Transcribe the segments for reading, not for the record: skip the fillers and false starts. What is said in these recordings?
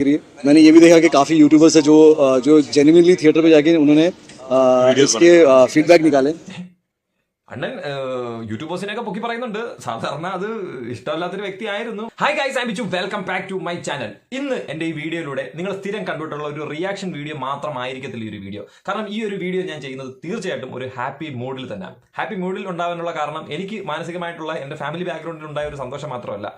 मैंने ये भी देखा कि काफ़ी यूट्यूबर्स है जो जेन्युइनली थिएटर पे जाके उन्होंने इसके फीडबैक निकाले. അണ്ണൻ യൂട്യൂബേഴ്സിനെയൊക്കെ പൊക്കി പറയുന്നുണ്ട്. സാധാരണ അത് ഇഷ്ടമല്ലാത്തൊരു വ്യക്തിയായിരുന്നു. Hi guys, I Bichu, welcome back to my channel. ഇന്ന് എന്റെ ഈ വീഡിയോയിലൂടെ നിങ്ങൾ സ്ഥിരം കണ്ടിട്ടുള്ള ഒരു റിയാക്ഷൻ വീഡിയോ മാത്രമായിരിക്കത്തില്ല ഈ ഒരു വീഡിയോ. കാരണം ഈ ഒരു വീഡിയോ ഞാൻ ചെയ്യുന്നത് തീർച്ചയായിട്ടും ഒരു ഹാപ്പി മൂഡിൽ തന്നെ. ഹാപ്പി മൂഡിൽ ഉണ്ടാകാനുള്ള കാരണം എനിക്ക് മാനസികമായിട്ടുള്ള എന്റെ ഫാമിലി ബാക്ക്ഗ്രൗണ്ടിൽ ഉണ്ടായ ഒരു സന്തോഷം മാത്രമല്ല,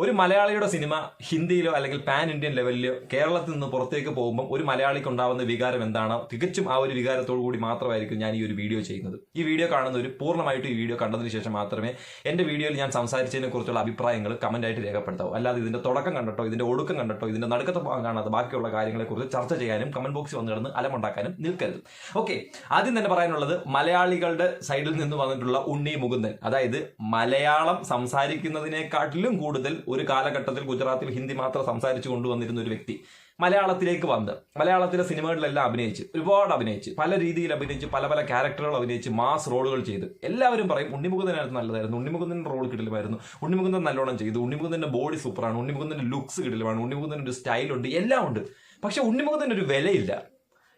ഒരു മലയാളിയുടെ സിനിമ ഹിന്ദിയിലോ അല്ലെങ്കിൽ പാൻ ഇന്ത്യൻ ലെവലിലോ കേരളത്തിൽ നിന്ന് പുറത്തേക്ക് പോകുമ്പോൾ ഒരു മലയാളിക്ക് ഉണ്ടാവുന്ന വികാരം എന്താണോ തികച്ചും ആ ഒരു വികാരത്തോടു കൂടി മാത്രമായിരിക്കും ഞാൻ ഈ ഒരു വീഡിയോ ചെയ്യുന്നത്. ഈ വീഡിയോ കാണുന്നവർ പൂർണ്ണമായിട്ട് ഈ വീഡിയോ കണ്ടതിന് ശേഷം മാത്രമേ എൻ്റെ വീഡിയോയിൽ ഞാൻ സംസാരിച്ചതിനെ കുറിച്ചുള്ള അഭിപ്രായങ്ങൾ കമന്റായിട്ട് രേഖപ്പെടുത്താവൂ. അല്ലാതെ ഇതിന്റെ തുടക്കം കണ്ടിട്ടോ ഇതിന്റെ ഒടുക്കം കണ്ടിട്ടോ ഇതിന്റെ നടുക്കത്തെ ഭാഗം കാണാതെ ബാക്കിയുള്ള കാര്യങ്ങളെ കുറിച്ച് ചർച്ച ചെയ്യാനും കമന്റ് ബോക്സിൽ വന്നു കിടന്ന് അലമുണ്ടാക്കാനും നിൽക്കരുത്. ഓക്കെ, ആദ്യം തന്നെ പറയാനുള്ളത് മലയാളികളുടെ സൈഡിൽ നിന്ന് വന്നിട്ടുള്ള ഉണ്ണി മുകുന്ദൻ, അതായത് മലയാളം സംസാരിക്കുന്നതിനെക്കാട്ടിലും കൂടുതൽ ഒരു കാലഘട്ടത്തിൽ ഗുജറാത്തിൽ ഹിന്ദി മാത്രം സംസാരിച്ചു കൊണ്ടുവന്നിരുന്ന ഒരു വ്യക്തി മലയാളത്തിലേക്ക് വന്ന് മലയാളത്തിലെ സിനിമകളിലെല്ലാം ഒരുപാട് അഭിനയിച്ച് പല രീതിയിൽ അഭിനയിച്ച് പല ക്യാരക്ടറുകൾ അഭിനയിച്ച് മാസ് റോളുകൾ ചെയ്ത് എല്ലാവരും പറയും ഉണ്ണിമുകുന്ദനായിരുന്നു നല്ലതായിരുന്നു, ഉണ്ണിമുകുന്ദൻ്റെ റോൾ കിടിലുമായിരുന്നു, ഉണ്ണിമുകുന്ദൻ നല്ലോണം ചെയ്തു, ഉണ്ണിമുകുന്ദൻ്റെ ബോഡി സൂപ്പറാണ്, ഉണ്ണിമുകുന്ദൻ്റെ ലുക്സ് കിടിലുമാണ്, ഉണ്ണിമുകുന്ദൻ്റെ ഒരു സ്റ്റൈലുണ്ട്, എല്ലാം ഉണ്ട്. പക്ഷെ ഉണ്ണിമുകുന്ദൻ്റെ ഒരു വിലയില്ല.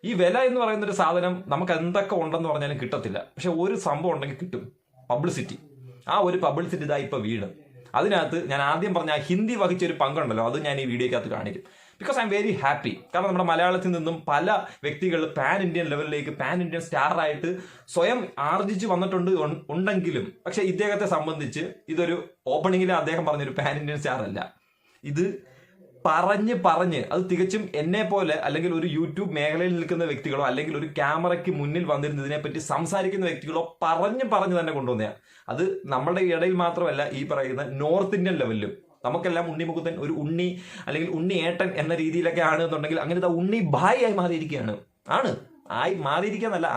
ഈ വില എന്ന് പറയുന്ന ഒരു സാധനം നമുക്ക് എന്തൊക്കെ ഉണ്ടെന്ന് പറഞ്ഞാലും കിട്ടത്തില്ല. പക്ഷെ ഒരു സംഭവം ഉണ്ടെങ്കിൽ കിട്ടും, പബ്ലിസിറ്റി. ആ ഒരു പബ്ലിസിറ്റി ഇതാ ഇപ്പൊ വീണ്. അതിനകത്ത് ഞാൻ ആദ്യം പറഞ്ഞ ഹിന്ദി വഹിച്ച ഒരു പങ്കുണ്ടല്ലോ, അത് ഞാൻ ഈ വീഡിയോക്കകത്ത് കാണിക്കും. Because I am very happy. കാരണം നമ്മുടെ മലയാളത്തിൽ നിന്നും പല വ്യക്തികൾ പാൻ ഇന്ത്യൻ ലെവലിലേക്ക് പാൻ ഇന്ത്യൻ സ്റ്റാർ ആയിട്ട് സ്വയം ആർജിച്ച് വന്നിട്ടുണ്ട് ഉണ്ടെങ്കിലും പക്ഷെ ഇദ്ദേഹത്തെ സംബന്ധിച്ച് ഇതൊരു ഓപ്പണിങ്ങിൽ അദ്ദേഹം പറഞ്ഞൊരു പാൻ ഇന്ത്യൻ സ്റ്റാർ അല്ല. ഇത് പറഞ്ഞ് അത് തികച്ചും എന്നെ പോലെ അല്ലെങ്കിൽ ഒരു യൂട്യൂബ് മേഖലയിൽ നിൽക്കുന്ന വ്യക്തികളോ അല്ലെങ്കിൽ ഒരു ക്യാമറയ്ക്ക് മുന്നിൽ വന്നിരുന്നതിനെ പറ്റി സംസാരിക്കുന്ന വ്യക്തികളോ പറഞ്ഞ് തന്നെ കൊണ്ടുവന്നതാണ്. അത് നമ്മളുടെ ഇടയിൽ മാത്രമല്ല, ഈ പറയുന്ന നോർത്ത് ഇന്ത്യൻ ലെവലിലും നമുക്കെല്ലാം ഉണ്ണി മുകുന്ദൻ ഒരു ഉണ്ണി അല്ലെങ്കിൽ ഉണ്ണി ഏട്ടൻ എന്ന രീതിയിലൊക്കെ ആണ് എന്നുണ്ടെങ്കിൽ അങ്ങനത്തെ ഉണ്ണി ഭായ് ആയി മാറിയിരിക്കുകയാണ്. മാറിയിരിക്കുകയെന്നല്ല,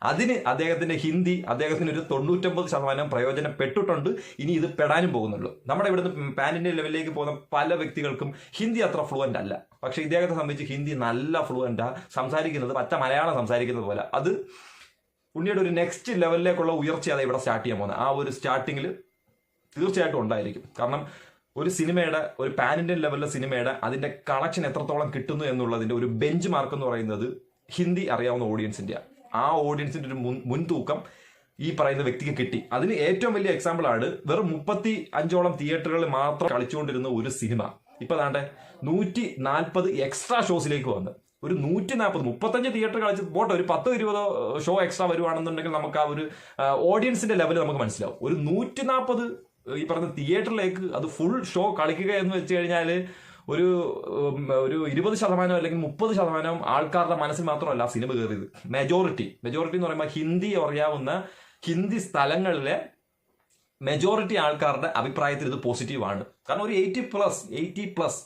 അതിന് അദ്ദേഹത്തിന്റെ ഹിന്ദി അദ്ദേഹത്തിന് ഒരു 99% പ്രയോജനപ്പെട്ടിട്ടുണ്ട്. ഇനി ഇത് പെടാനും പോകുന്നുള്ളൂ. നമ്മുടെ ഇവിടുന്ന് പാൻ ഇന്ത്യൻ ലെവലിലേക്ക് പോകുന്ന പല വ്യക്തികൾക്കും ഹിന്ദി അത്ര ഫ്ലുവൻ്റ് അല്ല. പക്ഷെ ഇദ്ദേഹത്തെ സംബന്ധിച്ച് ഹിന്ദി നല്ല ഫ്ലുവൻ്റാ, സംസാരിക്കുന്നത് പച്ച മലയാളം സംസാരിക്കുന്നത് പോലെ. അത് ഉണ്ണിയുടെ ഒരു നെക്സ്റ്റ് ലെവലിലേക്കുള്ള ഉയർച്ച അത് ഇവിടെ സ്റ്റാർട്ട് ചെയ്യാൻ പോകുന്നത്. ആ ഒരു സ്റ്റാർട്ടിങ്ങിൽ തീർച്ചയായിട്ടും ഉണ്ടായിരിക്കും. കാരണം ഒരു സിനിമയുടെ ഒരു പാൻ ഇന്ത്യൻ ലെവലിലെ സിനിമയുടെ അതിന്റെ കളക്ഷൻ എത്രത്തോളം കിട്ടുന്നു എന്നുള്ളതിന്റെ ഒരു ബെഞ്ച് മാർക്ക് എന്ന് പറയുന്നത് ഹിന്ദി അറിയാവുന്ന ഓഡിയൻസിന്റെ ആ ഓഡിയൻസിന്റെ ഒരു മുൻതൂക്കം ഈ പറയുന്ന വ്യക്തിക്ക് കിട്ടി. അതിന് ഏറ്റവും വലിയ എക്സാമ്പിൾ ആണ് വെറും 35ഓളം തിയേറ്ററുകളിൽ മാത്രം കളിച്ചുകൊണ്ടിരുന്ന ഒരു സിനിമ ഇപ്പൊ ദാണ്ടെ 140 എക്സ്ട്രാ ഷോസിലേക്ക് വന്ന് ഒരു 140-35 തിയേറ്റർ കളിച്ച് പോട്ടെ, ഒരു 10-20 ഷോ എക്സ്ട്രാ വരുവാണെന്നുണ്ടെങ്കിൽ നമുക്ക് ആ ഒരു ഓഡിയൻസിന്റെ ലെവൽ നമുക്ക് മനസ്സിലാവും. ഒരു 140 ഈ പറഞ്ഞ തിയേറ്ററിലേക്ക് അത് ഫുൾ ഷോ കളിക്കുക എന്ന് വെച്ച് കഴിഞ്ഞാൽ ഒരു 20% അല്ലെങ്കിൽ 30% ആൾക്കാരുടെ മനസ്സിൽ മാത്രമല്ല സിനിമ കയറിയത്. മെജോറിറ്റി എന്ന് പറയുമ്പോൾ ഹിന്ദി അറിയാവുന്ന ഹിന്ദി സ്ഥലങ്ങളിലെ മെജോറിറ്റി ആൾക്കാരുടെ അഭിപ്രായത്തിൽ ഇത് പോസിറ്റീവാണ്. കാരണം ഒരു 80+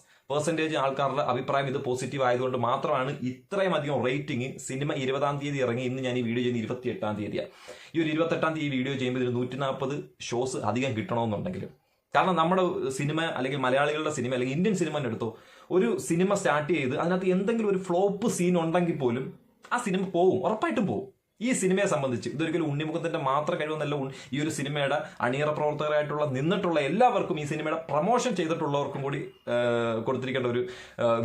ആൾക്കാരുടെ അഭിപ്രായം ഇത് പോസിറ്റീവ് ആയതുകൊണ്ട് മാത്രമാണ് ഇത്രയും അധികം റേറ്റിംഗ്. സിനിമ 20-ാം തീയതി ഇറങ്ങി, ഇന്ന് ഞാൻ ഈ വീഡിയോ ചെയ്യുന്നത് 28-ാം തീയതിയാണ്. ഈ ഒരു 28-ാം തീയതി വീഡിയോ ചെയ്യുമ്പോൾ ഇതിന് 140 ഷോസ് അധികം കിട്ടണമെന്നുണ്ടെങ്കിലും, കാരണം നമ്മുടെ സിനിമ അല്ലെങ്കിൽ മലയാളികളുടെ സിനിമ അല്ലെങ്കിൽ ഇന്ത്യൻ സിനിമ എടുത്തോ, ഒരു സിനിമ സ്റ്റാർട്ട് ചെയ്ത് അതിനകത്ത് എന്തെങ്കിലും ഒരു ഫ്ലോപ്പ് സീൻ ഉണ്ടെങ്കിൽ പോലും ആ സിനിമ പോവും, ഉറപ്പായിട്ടും പോവും. ഈ സിനിമയെ സംബന്ധിച്ച് ഇതൊരിക്കലും ഉണ്ണിമുകുന്ദന്റെ മാത്രം കഴിവെന്നല്ല, ഈ ഒരു സിനിമയുടെ അണിയറ പ്രവർത്തകരായിട്ടുള്ള നിന്നിട്ടുള്ള എല്ലാവർക്കും ഈ സിനിമയുടെ പ്രൊമോഷൻ ചെയ്തിട്ടുള്ളവർക്കും കൂടി കൊടുത്തിരിക്കേണ്ട ഒരു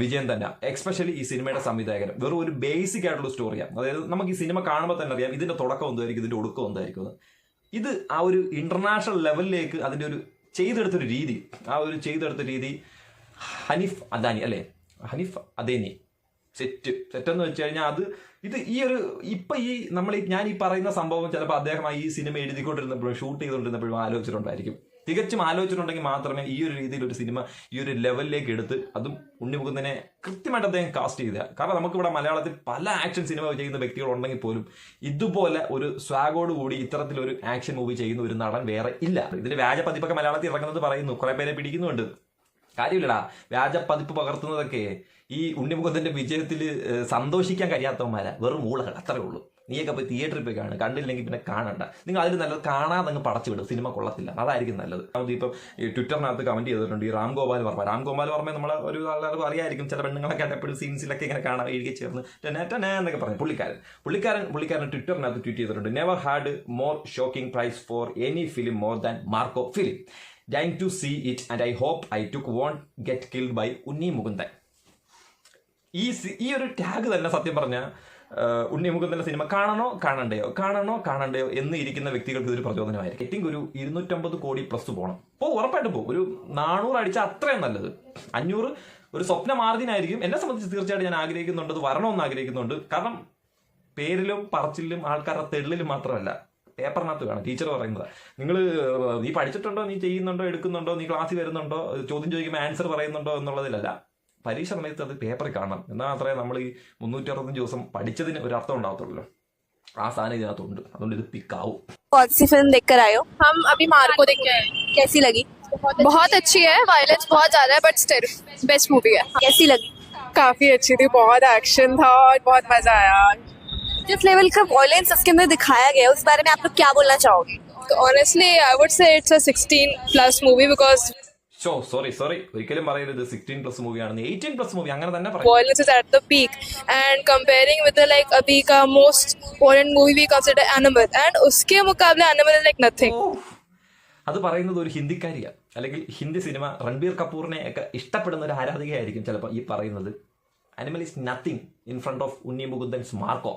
വിജയം തന്നെ. എക്സ്പെഷ്യലി ഈ സിനിമയുടെ സംവിധായകൻ വെറും ഒരു ബേസിക് ആയിട്ടുള്ള സ്റ്റോറിയാണ്. അതായത് നമുക്ക് ഈ സിനിമ കാണുമ്പോൾ തന്നെ അറിയാം ഇതിന്റെ തുടക്കം എന്തായിരിക്കും, ഇതിന്റെ ഒടുക്കം എന്തായിരിക്കും. ഇത് ആ ഒരു ഇന്റർനാഷണൽ ലെവലിലേക്ക് അതിന്റെ ഒരു ചെയ്തെടുത്തൊരു രീതി ഹനീഫ് അദേനി സെറ്റെന്ന് വെച്ച് കഴിഞ്ഞാൽ ഇത് ഈ ഒരു ഞാൻ ഈ പറയുന്ന സംഭവം ചിലപ്പോൾ അദ്ദേഹം ഈ സിനിമ എഴുതിക്കൊണ്ടിരുന്നപ്പോഴും ഷൂട്ട് ചെയ്തുകൊണ്ടിരുന്നപ്പോഴും ആലോചിച്ചിട്ടുണ്ടായിരിക്കും. തികച്ചും ആലോചിച്ചിട്ടുണ്ടെങ്കിൽ മാത്രമേ ഈ ഒരു രീതിയിൽ ഒരു സിനിമ ഈ ഒരു ലെവലിലേക്ക് എടുത്ത് അതും ഉണ്ണിമുകുന്ദനെ കൃത്യമായിട്ട് അദ്ദേഹം കാസ്റ്റ് ചെയ്ത. കാരണം നമുക്കിവിടെ മലയാളത്തിൽ പല ആക്ഷൻ സിനിമ ചെയ്യുന്ന വ്യക്തികളുണ്ടെങ്കിൽ പോലും ഇതുപോലെ ഒരു സ്വാഗോട് കൂടി ഇത്തരത്തിലൊരു ആക്ഷൻ മൂവി ചെയ്യുന്ന ഒരു നടൻ വേറെ ഇല്ല. ഇതിന്റെ വ്യാജ പതിപ്പൊക്കെ മലയാളത്തിൽ ഇറങ്ങുന്നത് പറയുന്നു, കുറെ പേരെ പിടിക്കുന്നുണ്ട്. കാര്യമില്ലടാ, വ്യാജ പതിപ്പ് പകർത്തുന്നതൊക്കെ ഈ ഉണ്ണിമുകുന്ദന്റെ വിജയത്തിൽ സന്തോഷിക്കാൻ കഴിയാത്തവന്മാരാ, വെറും മൂളകൾ, അത്രേ ഉള്ളൂ. നീയൊക്കെ പോയി തിയേറ്ററിൽ പോയി കാണും, കണ്ടില്ലെങ്കിൽ പിന്നെ കാണണ്ട. നിങ്ങൾ അതിൽ നല്ലത് കാണാതെ അങ്ങ് പടച്ചു വിടും, സിനിമ കൊള്ളത്തില്ല, അതായിരിക്കും നല്ലത്. ഇപ്പം ഈ ട്വിറ്ററിനകത്ത് കമന്റ് ചെയ്തിട്ടുണ്ട് ഈ രാം ഗോപാൽ വർമ്മ നമ്മളെ ഒരു ആൾക്കാർക്ക് അറിയായിരിക്കും, ചില പെണ്ണുങ്ങളൊക്കെ എപ്പോഴും സീൻസിലൊക്കെ ഇങ്ങനെ കാണാൻ എഴുതി ചേർന്ന് എന്നൊക്കെ പറഞ്ഞു. പുള്ളിക്കാരൻ ട്വിറ്ററിനകത്ത് ട്വീറ്റ് ചെയ്തിട്ടുണ്ട്, never had more shocking price for any film more than Marco film. Dying to see it and I hope I won't get killed by Unni Mukundan. ഈ ഒരു ടാഗ് തന്നെ സത്യം പറഞ്ഞ ഉണ്ണിമുകുന്ദന്റെ സിനിമ കാണണോ എന്ന് ഇരിക്കുന്ന വ്യക്തികൾക്ക് ഇതൊരു പ്രചോദനമായിരിക്കും. റേറ്റിംഗ് ഒരു 250 കോടി പ്ലസ് പോകണം. ഉറപ്പായിട്ടും പോകും. ഒരു 400 അടിച്ചാൽ അത്രയും നല്ലത്. 500 ഒരു സ്വപ്ന മാർജിൻ ആയിരിക്കും. എന്നെ സംബന്ധിച്ച് തീർച്ചയായിട്ടും ഞാൻ ആഗ്രഹിക്കുന്നുണ്ട്, അത് വരണമെന്ന് ആഗ്രഹിക്കുന്നുണ്ട്. കാരണം പേരിലും പറച്ചിലും ആൾക്കാരുടെ തെള്ളിലും മാത്രമല്ല, പേപ്പറിനകത്ത് വേണം. ടീച്ചർ പറയുന്നത് നീ പഠിച്ചിട്ടുണ്ടോ, നീ ചെയ്യുന്നുണ്ടോ, എടുക്കുന്നുണ്ടോ, നീ ക്ലാസ്സിൽ വരുന്നുണ്ടോ, ചോദ്യം ചോദിക്കുമ്പോൾ ആൻസർ പറയുന്നുണ്ടോ എന്നുള്ളതിലല്ല. പരീക്ഷ സമയത്ത് അത് പേപ്പറിൽ കാണണം. എന്നാൽ മാത്രമേ നമ്മൾ ഈ 365 ദിവസം പഠിച്ചതിന് ഒരു അർത്ഥം ഉണ്ടാകത്തുള്ളൂ. ആ സാധനം ഇതിനകത്തുണ്ട്. അതുകൊണ്ട് ഇത് പിക്കാവും. कौन सी फिल्म देखकर आए हो? हम अभी मार्को देख के आए। कैसी लगी? बहुत अच्छी है, वायलेंस बहुत ज्यादा है बट स्टिल बेस्ट मूवी है। कैसी लगी? काफी अच्छी थी, बहुत एक्शन था और बहुत मजा आया। जिस लेवल का वायलेंस इसके अंदर दिखाया गया है उस बारे में आप लोग क्या बोलना चाहोगे? Honestly, I would say it's a 16+ movie because sorry ഒരിക്കലും പറയരുത് 16+ മൂവിയാണെന്ന്. 18+ മൂവി അങ്ങനെ തന്നെ പറയും. violence is at the peak, and comparing with the like abhi ka most violent movie we consider Animal, and uske muqable Animal is like nothing. അത് പറയുന്നത് ഒരു ഹിന്ദിക്കാരിയാണ്, അല്ലെങ്കിൽ Hindi cinema Ranbir കപൂറിനെ ഒക്കെ ഇഷ്ടപ്പെടുന്ന ഒരു ആരാധികയായിരിക്കും ചിലപ്പോൾ ഈ പറയുന്നത്. Animal is nothing in front of Unni Mukundan's Marco.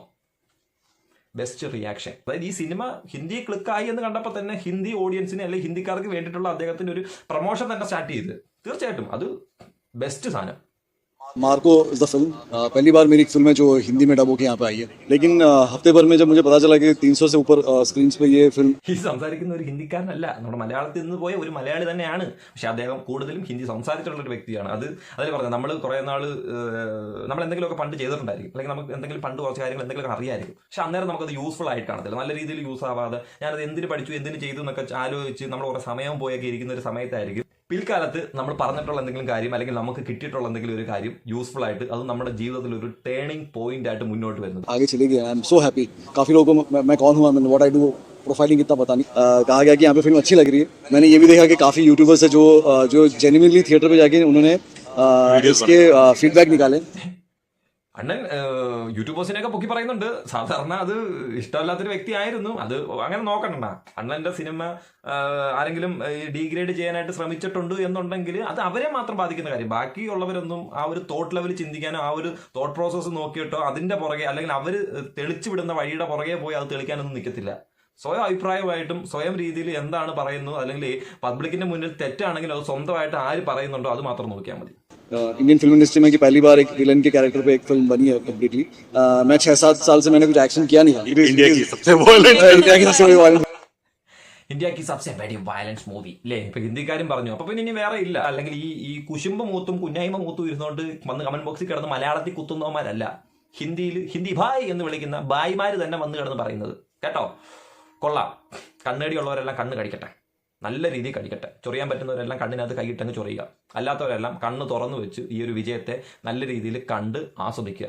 Best reaction. അതായത് ഈ സിനിമ ഹിന്ദി ക്ലിക്കായി എന്ന് കണ്ടപ്പോൾ തന്നെ ഹിന്ദി ഓഡിയൻസിന് അല്ലെങ്കിൽ ഹിന്ദിക്കാർക്ക് വേണ്ടിയിട്ടുള്ള അദ്ദേഹത്തിന്റെ ഒരു പ്രൊമോഷൻ തന്നെ സ്റ്റാർട്ട് ചെയ്ത്. തീർച്ചയായിട്ടും അത് ബെസ്റ്റ് സാധനം. मार्को इज द फिल्म पहली बार मेरी फिल्म है जो हिंदी में डब होकर यहाँ पे आई है. लेकिन हफ्ते भर में जब मुझे पता चला कि 300 से ऊपर स्क्रीन पे ये फिल्म. ഈ സംസാരിക്കുന്ന ഒരു ഹിന്ദിക്കാരനല്ല, നമ്മുടെ മലയാളത്തിൽ നിന്ന് പോയ ഒരു മലയാളി തന്നെയാണ്. പക്ഷെ അദ്ദേഹം കൂടുതലും ഹിന്ദി സംസാരിച്ചിട്ടുള്ള ഒരു വ്യക്തിയാണ്. അതിൽ പറഞ്ഞത് നമ്മൾ കുറേ നാൾ നമ്മൾ എന്തെങ്കിലുമൊക്കെ പണ്ട് ചെയ്തിട്ടുണ്ടായിരിക്കും, അല്ലെങ്കിൽ നമുക്ക് എന്തെങ്കിലും പണ്ട് കുറച്ച് കാര്യങ്ങൾ എന്തെങ്കിലും അറിയായിരിക്കും. പക്ഷെ അന്നേരം നമുക്കത് യൂസ്ഫുൾ ആയിട്ട് കാണത്തില്ല, നല്ല രീതിയിൽ യൂസ് ആവാതെ ഞാനത് എന്തിന് പഠിച്ചു എന്തിന് ചെയ്തു എന്നൊക്കെ ആലോചിച്ച് നമ്മൾ കുറേ സമയം പോയൊക്കെ ഇരിക്കുന്ന ഒരു സമയത്തായിരിക്കും പിൽക്കാലത്ത് നമ്മൾ പറഞ്ഞിട്ടുള്ള എന്തെങ്കിലും കാര്യം അല്ലെങ്കിൽ നമുക്ക് കിട്ടിയിട്ടുള്ള എന്തെങ്കിലും ഒരു കാര്യം യൂസ്ഫുൾ ആയിട്ട് അത് നമ്മുടെ ജീവിതത്തിൽ ഒരു ടേണിംഗ് പോയിന്റ് ആയിട്ട് മുന്നോട്ട് വരുന്നത്. आगे चली गई. I am so happy. काफी लोगों को मैं कौन हूँ, व्हाट आई डू, प्रोफाइलिंग इतना पता नहीं. कहा गया कि यहाँ पे फिल्म अच्छी लग रही है. मैंने ये भी देखा कि काफी यूट्यूबर्स है जो जेन्युइनली थिएटर पे जाके उन्होंने इसके फीडबैक निकाले. അണ്ണൻ യൂട്യൂബേഴ്സിനെയൊക്കെ പൊക്കി പറയുന്നുണ്ട്. സാധാരണ അത് ഇഷ്ടമല്ലാത്തൊരു വ്യക്തിയായിരുന്നു. അത് അങ്ങനെ നോക്കണ്ട. അണ്ണന്റെ സിനിമ ആരെങ്കിലും ഡീഗ്രേഡ് ചെയ്യാനായിട്ട് ശ്രമിച്ചിട്ടുണ്ട് എന്നുണ്ടെങ്കിൽ അത് അവരെ മാത്രം ബാധിക്കുന്ന കാര്യം. ബാക്കിയുള്ളവരൊന്നും ആ ഒരു തോട്ട് ലെവൽ ചിന്തിക്കാനോ ആ ഒരു തോട്ട് പ്രോസസ്സ് നോക്കിയിട്ടോ അതിന്റെ പുറകെ അല്ലെങ്കിൽ അവർ തെളിച്ചു വിടുന്ന വഴിയുടെ പുറകെ പോയി അത് തെളിക്കാനൊന്നും നിൽക്കത്തില്ല. സ്വയം അഭിപ്രായമായിട്ടും സ്വയം രീതിയിൽ എന്താണ് പറയുന്നത്, അല്ലെങ്കിൽ പബ്ലിക്കിന്റെ മുന്നിൽ തെറ്റാണെങ്കിൽ അത് സ്വന്തമായിട്ട് ആര് പറയുന്നുണ്ടോ അത് മാത്രം നോക്കിയാൽ മതി. इंडियन फिल्म इंडस्ट्री में कि पहली बार एक विलन के कैरेक्टर पे एक फिल्म बनी है कम्प्लीटली. मैं 6-7 साल से मैंने कुछ एक्शन किया नहीं है. इंडिया की सबसे वायलेंट ഇന്ത്യ की सबसे बड़ी വയലൻസ് മൂവി അല്ലേ? ഇപ്പൊ ഹിന്ദിക്കാരും പറഞ്ഞു. അപ്പൊ പിന്നെ ഇനി വേറെ ഇല്ല. അല്ലെങ്കിൽ ഈ കുശുമ്പ് മൂത്തും കുഞ്ഞായ്മ മൂത്തും ഇരുന്നുകൊണ്ട് വന്ന് കമന്റ് ബോക്സിൽ കിടന്ന് മലയാളത്തിൽ കുത്തുന്നവന്മാരല്ല, ഹിന്ദി ഭായ് എന്ന് വിളിക്കുന്ന ഭായിമാര് തന്നെ വന്ന് കിടന്ന് പറയുന്നത്. കേട്ടോ, കൊള്ളാം. കണ്ണേടിയുള്ളവരെല്ലാം കണ്ണ് കടിക്കട്ടെ, നല്ല രീതിയിൽ കടിക്കട്ടെ. ചൊറിയാൻ പറ്റുന്നവരെല്ലാം കണ്ണിനകത്ത് കൈയിട്ടങ്ങ് ചൊറിയുക. അല്ലാത്തവരെല്ലാം കണ്ണ് തുറന്നു വെച്ച് ഈ ഒരു വിജയത്തെ നല്ല രീതിയിൽ കണ്ട് ആസ്വദിക്കുക.